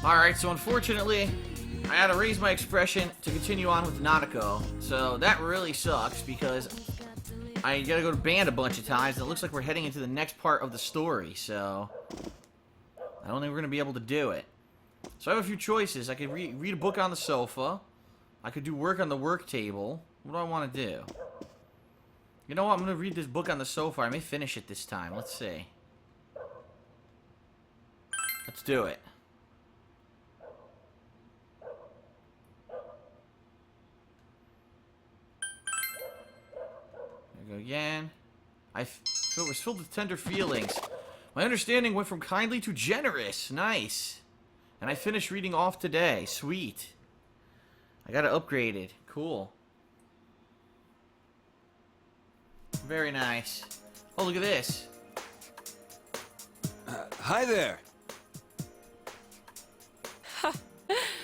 Alright, so unfortunately, I had to raise my expression to continue on with Nanako. So that really sucks because I gotta go to band a bunch of times, and it looks like we're heading into the next part of the story, so I don't think we're gonna be able to do it. So I have a few choices. I could read a book on the sofa. I could do work on the work table. What do I want to do? You know what? I'm gonna read this book on the sofa. I may finish it this time. Let's see. Let's do it. There we go again. I was filled with tender feelings. My understanding went from kindly to generous. Nice. And I finished reading off today. Sweet. I got it upgraded. Cool. Very nice. Oh, look at this. Hi there.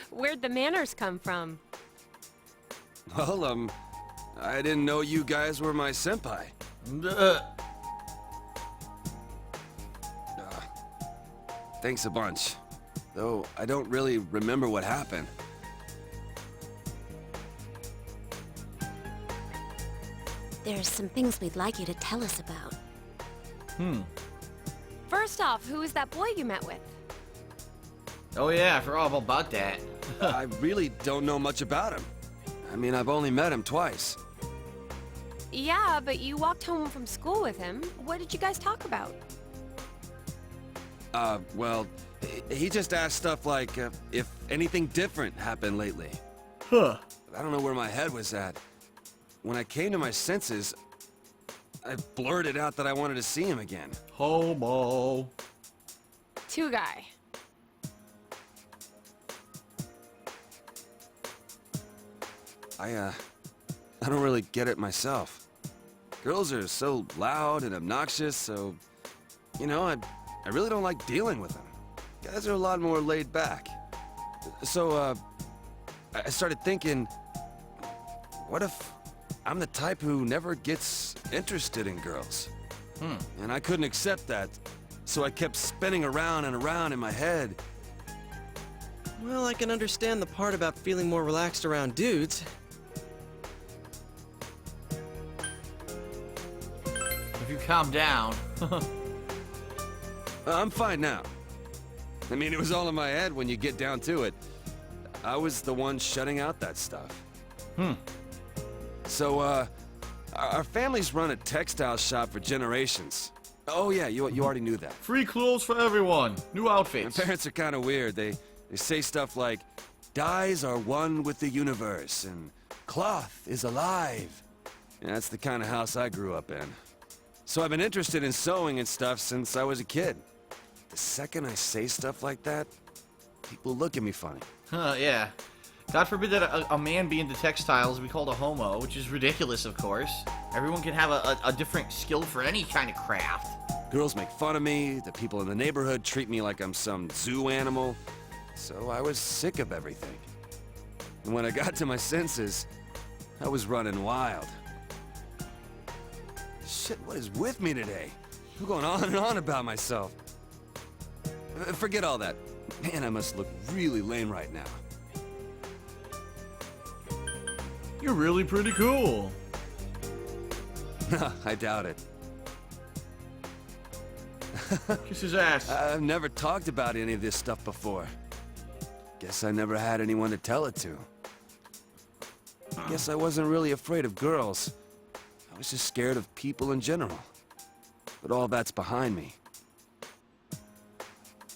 Where'd the manners come from? Well, I didn't know you guys were my senpai. Thanks a bunch. Though I don't really remember what happened. There's some things we'd like you to tell us about. First off, who is that boy you met with? Oh yeah, I forgot all about that. I really don't know much about him. I mean, I've only met him twice. Yeah, but you walked home from school with him. What did you guys talk about? Well, he just asked stuff like, if anything different happened lately. Huh. I don't know where my head was at. When I came to my senses, I blurted out that I wanted to see him again. Homo. Two guy. I don't really get it myself. Girls are so loud and obnoxious, so, you know, I really don't like dealing with them. Guys are a lot more laid back. So, I started thinking, what if I'm the type who never gets interested in girls? And I couldn't accept that, so I kept spinning around and around in my head. Well, I can understand the part about feeling more relaxed around dudes. If you calm down. I'm fine now. I mean, it was all in my head when you get down to it. I was the one shutting out that stuff. So, our family's run a textile shop for generations. Oh yeah, you already knew that. Free clothes for everyone. New My outfits. parents are kind of weird. They say stuff like, dyes are one with the universe, and cloth is alive. And that's the kind of house I grew up in. So I've been interested in sewing and stuff since I was a kid. The second I say stuff like that, people look at me funny. Yeah. God forbid that a man be into textiles and be called a homo, which is ridiculous, of course. Everyone can have a different skill for any kind of craft. Girls make fun of me, the people in the neighborhood treat me like I'm some zoo animal. So I was sick of everything. And when I got to my senses, I was running wild. Shit, what is with me today? I'm going on and on about myself. Forget all that. Man, I must look really lame right now. You're really pretty cool. I doubt it. Kiss his ass. I've never talked about any of this stuff before. Guess I never had anyone to tell it to. Guess I wasn't really afraid of girls. I was just scared of people in general. But all that's behind me.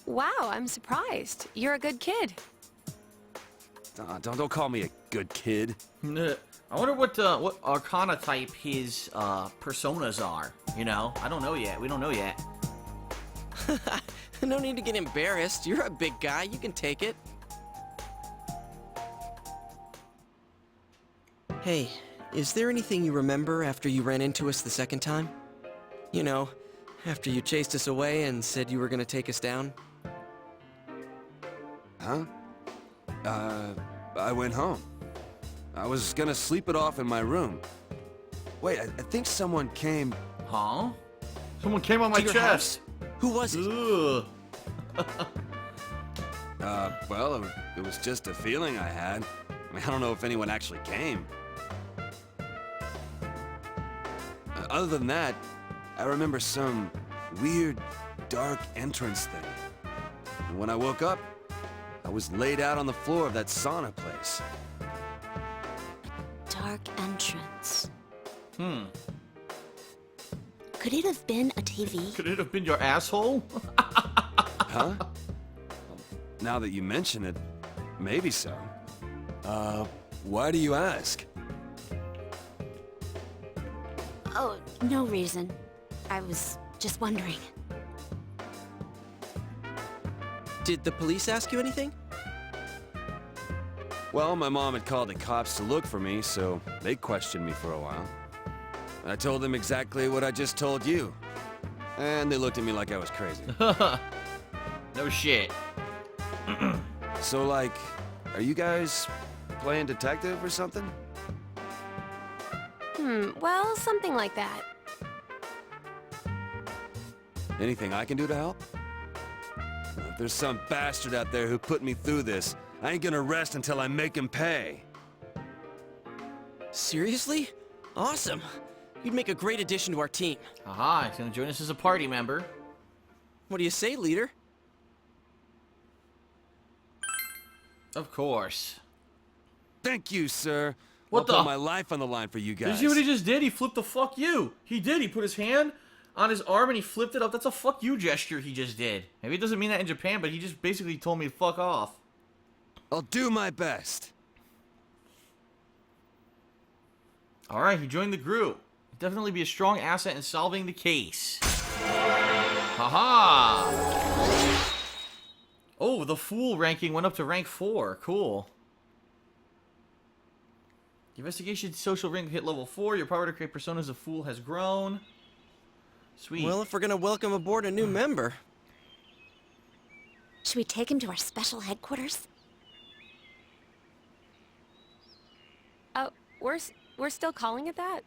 Wow, I'm surprised. You're a good kid. Don't call me a good kid. I wonder what Arcana type his personas are. You know, I don't know yet. We don't know yet. No need to get embarrassed. You're a big guy. You can take it. Hey, is there anything you remember after you ran into us the second time? You know, after you chased us away and said you were gonna take us down? Huh? I went home. I was gonna sleep it off in my room. Wait, I think someone came... Huh? Someone came on my To your chest. Who was it? Ugh. Well, it was just a feeling I had. I mean, I don't know if anyone actually came. Other than that, I remember some weird, dark entrance thing. And when I woke up, I was laid out on the floor of that sauna place. Dark entrance. Hmm. Could it have been a TV? Could it have been your asshole? Huh? Now that you mention it, maybe so. Why do you ask? Oh, no reason. I was just wondering. Did the police ask you anything? Well, my mom had called the cops to look for me, so they questioned me for a while. I told them exactly what I just told you. And they looked at me like I was crazy. No shit. So, like, are you guys playing detective or something? Well, something like that. Anything I can do to help? If there's some bastard out there who put me through this, I ain't gonna rest until I make him pay. Seriously? Awesome. You'd make a great addition to our team. Aha, he's gonna join us as a party member. What do you say, leader? Of course. Thank you, sir. What I'll the- put my life on the line for you Did guys. you see what he just did? He flipped the fuck you. He did. He put his hand on his arm and he flipped it up. That's a fuck you gesture he just did. Maybe it doesn't mean that in Japan, but he just basically told me to fuck off. I'll do my best. Alright, he joined the group. He'd definitely be a strong asset in solving the case. Haha! Oh, the Fool ranking went up to rank 4. Cool. Investigation social rank hit level 4. Your power to create personas as a Fool has grown. Sweet. Well, if we're gonna welcome aboard a new member. Should we take him to our special headquarters? Oh, we're still calling it that?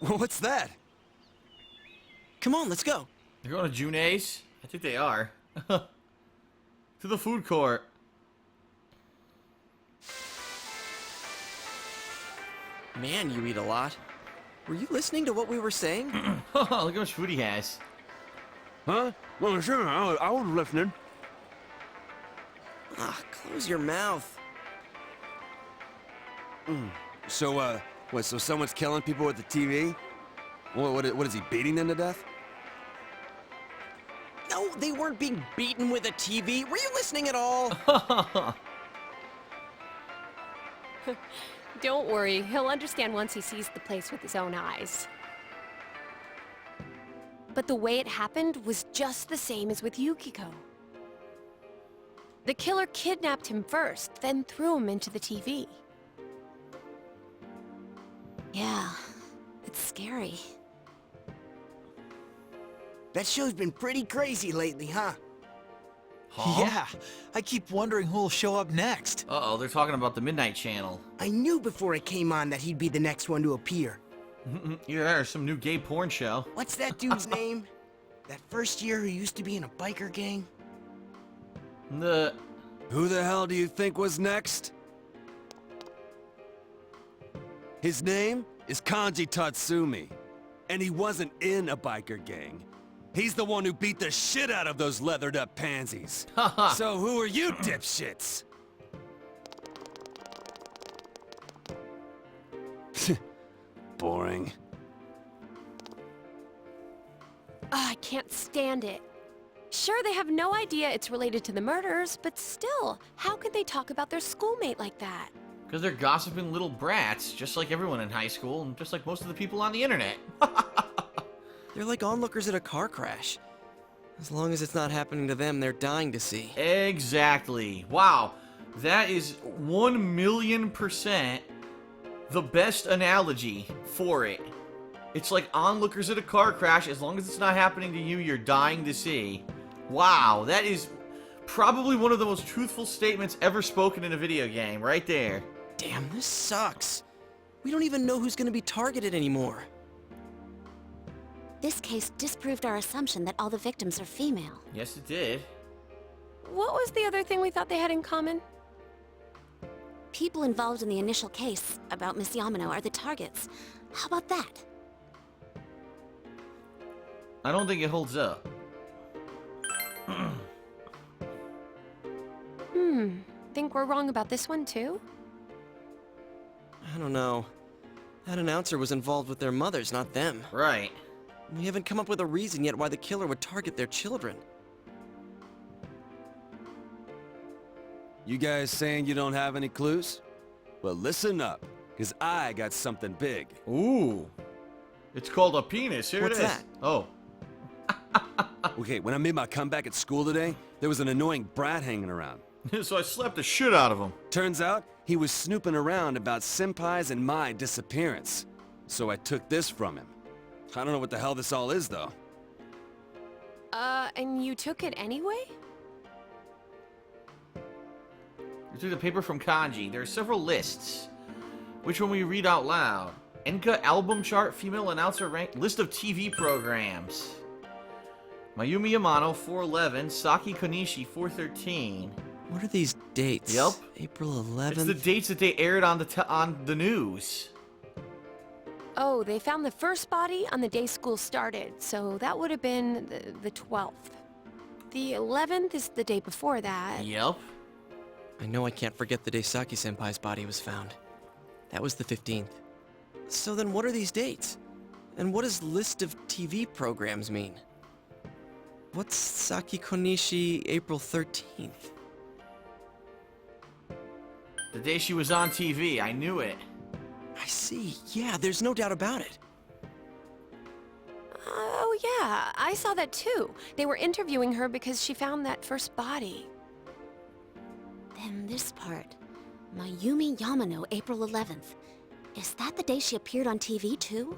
What's that? Come on, let's go. They're going to June's? I think they are. To the food court. Man, you eat a lot. Were you listening to what we were saying? Look how much food he has. Huh? Well, sure, I was listening. Ah, close your mouth. So, so someone's killing people with the TV? What is he, beating them to death? No, they weren't being beaten with a TV. Were you listening at all? Don't worry, he'll understand once he sees the place with his own eyes. But the way it happened was just the same as with Yukiko. The killer kidnapped him first, then threw him into the TV. Yeah, it's scary. That show's been pretty crazy lately, huh? Huh? Yeah, I keep wondering who'll show up next. Uh-oh, they're talking about the Midnight Channel. I knew before it came on that he'd be the next one to appear. Either that or some new gay porn show. What's that dude's name? That first year who used to be in a biker gang? Who the hell do you think was next? His name is Kanji Tatsumi, and he wasn't in a biker gang. He's the one who beat the shit out of those leathered up pansies. So who are you dipshits? Boring. I can't stand it. Sure, they have no idea it's related to the murders, but still, how could they talk about their schoolmate like that? Because they're gossiping little brats, just like everyone in high school, and just like most of the people on the internet. They're like onlookers at a car crash. As long as it's not happening to them, they're dying to see. Exactly. Wow. That is 1,000,000% the best analogy for it. It's like onlookers at a car crash. As long as it's not happening to you, you're dying to see. Wow. That is probably one of the most truthful statements ever spoken in a video game. Right there. Damn, this sucks. We don't even know who's gonna be targeted anymore. This case disproved our assumption that all the victims are female. Yes, it did. What was the other thing we thought they had in common? People involved in the initial case about Miss Yamano are the targets. How about that? I don't think it holds up. Think we're wrong about this one too? I don't know. That announcer was involved with their mothers, not them. Right. We haven't come up with a reason yet why the killer would target their children. You guys saying you don't have any clues? Well, listen up, because I got something big. Ooh. It's called a penis. Here What's it is. that? Oh. Okay, when I made my comeback at school today, there was an annoying brat hanging around. So I slapped the shit out of him. Turns out, he was snooping around about Senpai's and my disappearance. So I took this from him. I don't know what the hell this all is, though. And you took it anyway? You took the paper from Kanji. There are several lists. Which one will you read out loud? Enka album chart, female announcer rank, list of TV programs. Mayumi Yamano, 411. Saki Konishi, 413. What are these dates? Yep. April 11th? It's the dates that they aired on the news. Oh, they found the first body on the day school started, so that would have been the 12th. The 11th is the day before that. Yep. I know I can't forget the day Saki-senpai's body was found. That was the 15th. So then what are these dates? And what does list of TV programs mean? What's Saki Konishi April 13th? The day she was on TV. I knew it. I see. Yeah, there's no doubt about it. Oh yeah, I saw that too. They were interviewing her because she found that first body. Then this part. Mayumi Yamano, April 11th. Is that the day she appeared on TV too?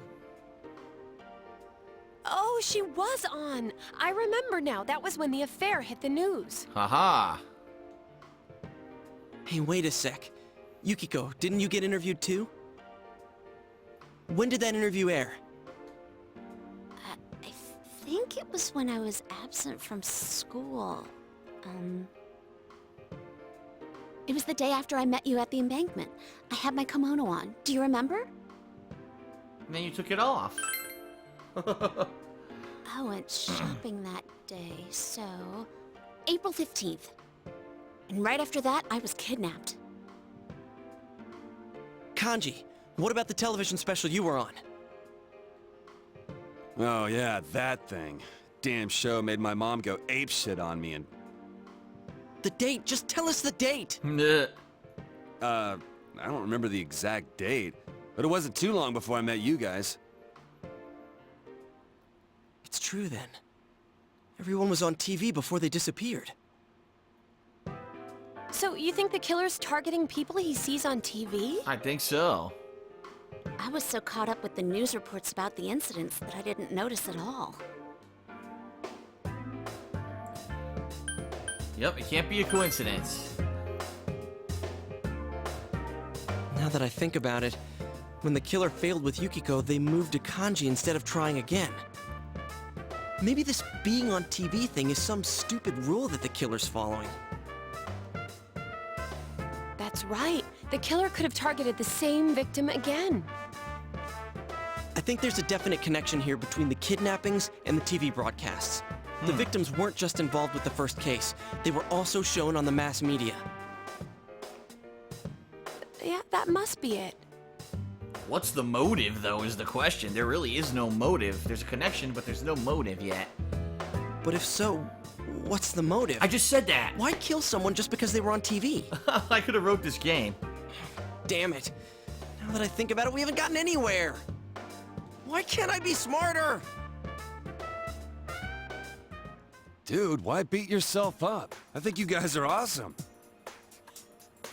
Oh, she was on! I remember now. That was when the affair hit the news. Haha. Hey, wait a sec. Yukiko, didn't you get interviewed too? When did that interview air? I think it was when I was absent from school. It was the day after I met you at the embankment. I had my kimono on. Do you remember? And then you took it off. I went shopping that day, so... April 15th. And right after that, I was kidnapped. Kanji, what about the television special you were on? Oh yeah, that thing. Damn show made my mom go apeshit on me and... The date! Just tell us the date! I don't remember the exact date, but it wasn't too long before I met you guys. It's true then. Everyone was on TV before they disappeared. So you think the killer's targeting people he sees on TV? I think so. I was so caught up with the news reports about the incidents that I didn't notice at all. Yep, it can't be a coincidence. Now that I think about it, when the killer failed with Yukiko, they moved to Kanji instead of trying again. Maybe this being on TV thing is some stupid rule that the killer's following. That's right. The killer could have targeted the same victim again. I think there's a definite connection here between the kidnappings and the TV broadcasts. The victims weren't just involved with the first case, they were also shown on the mass media. Yeah, that must be it. What's the motive, though, is the question. There really is no motive. There's a connection, but there's no motive yet. But if so, what's the motive? I just said that. Why kill someone just because they were on TV? I could have wrote this game. Damn it. Now that I think about it, we haven't gotten anywhere. Why can't I be smarter? Dude, why beat yourself up? I think you guys are awesome.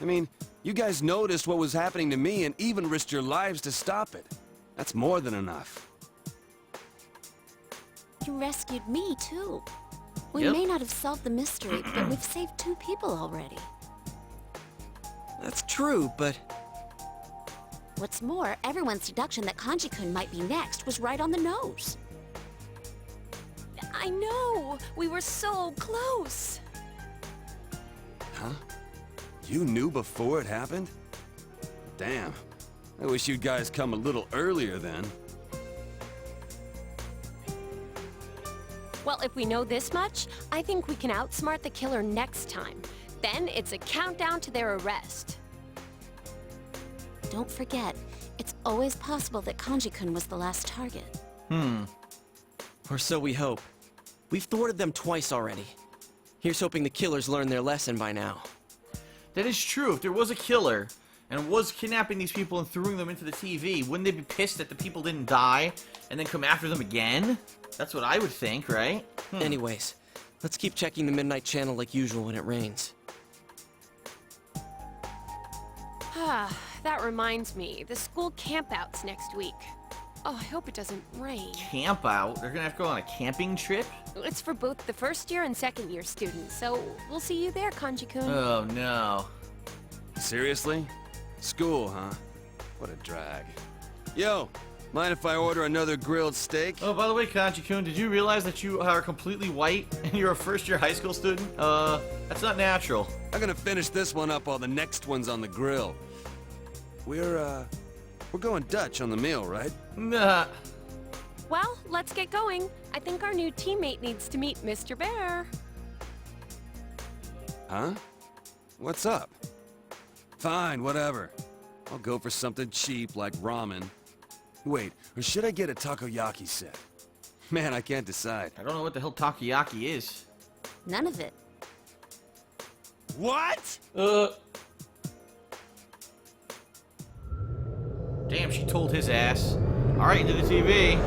I mean, you guys noticed what was happening to me and even risked your lives to stop it. That's more than enough. You rescued me, too. We Yep. may not have solved the mystery, but we've saved 2 people already. That's true, but What's more, everyone's deduction that Kanji-kun might be next was right on the nose. I know! We were so close! Huh? You knew before it happened? Damn. I wish you guys come a little earlier then. Well, if we know this much, I think we can outsmart the killer next time. Then it's a countdown to their arrest. Don't forget, it's always possible that Kanji-kun was the last target. Or so we hope. We've thwarted them twice already. Here's hoping the killers learned their lesson by now. That is true. If there was a killer and was kidnapping these people and throwing them into the TV, wouldn't they be pissed that the people didn't die and then come after them again? That's what I would think, right? Anyways, let's keep checking the Midnight Channel like usual when it rains. Ah, that reminds me. The school campout's next week. Oh, I hope it doesn't rain. Camp out? They're gonna have to go on a camping trip? It's for both the first year and second year students, so we'll see you there, Kanji-kun. Oh, no. Seriously? School, huh? What a drag. Yo, mind if I order another grilled steak? Oh, by the way, Kanji-kun, did you realize that you are completely white and you're a first-year high school student? That's not natural. I'm gonna finish this one up while the next one's on the grill. We're going Dutch on the meal, right? Nah. Well, let's get going. I think our new teammate needs to meet Mr. Bear. Huh? What's up? Fine, whatever. I'll go for something cheap like ramen. Wait, or should I get a takoyaki set? Man, I can't decide. I don't know what the hell takoyaki is. None of it. What? Damn, she told his ass. Alright, into the TV.